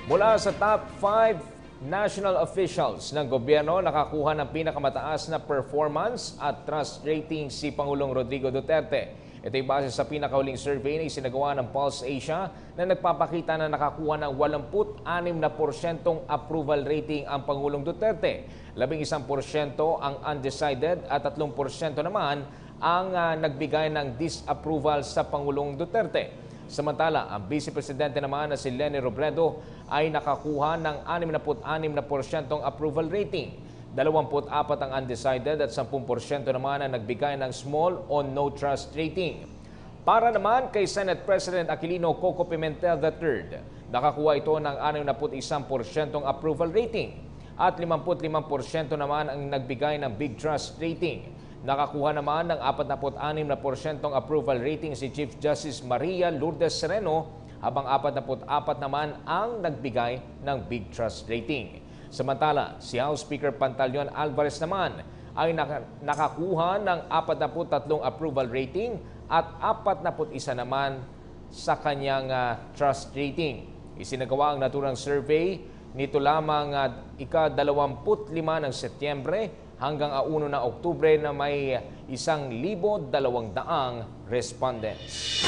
Mula sa top 5 national officials ng gobyerno, nakakuha ng pinakamataas na performance at trust rating si Pangulong Rodrigo Duterte. Ito'y base sa pinakauling survey na isinagawa ng Pulse Asia na nagpapakita na nakakuha ng 86% approval rating ang Pangulong Duterte. 11% ang undecided at 3% naman ang nagbigay ng disapproval sa Pangulong Duterte. Samantala, ang Vice Presidente naman na si Leni Robredo ay nakakuha ng 66% approval rating. 24 ang undecided at 10% naman ang nagbigay ng small o no trust rating. Para naman kay Senate President Aquilino Coco Pimentel III, nakakuha ito ng 61% approval rating at 55% naman ang nagbigay ng big trust rating. Nakakuha naman ng 46% approval rating si Chief Justice Maria Lourdes Sereno, habang 44 naman ang nagbigay ng big trust rating. Samantala, si House Speaker Pantaleon Alvarez naman ay nakakuha ng 43 approval rating at 41 naman sa kanyang trust rating. Isinagawa ang naturang survey nito lamang ika-25 ng Setyembre hanggang 1 ng Oktubre na may 1,200 respondents.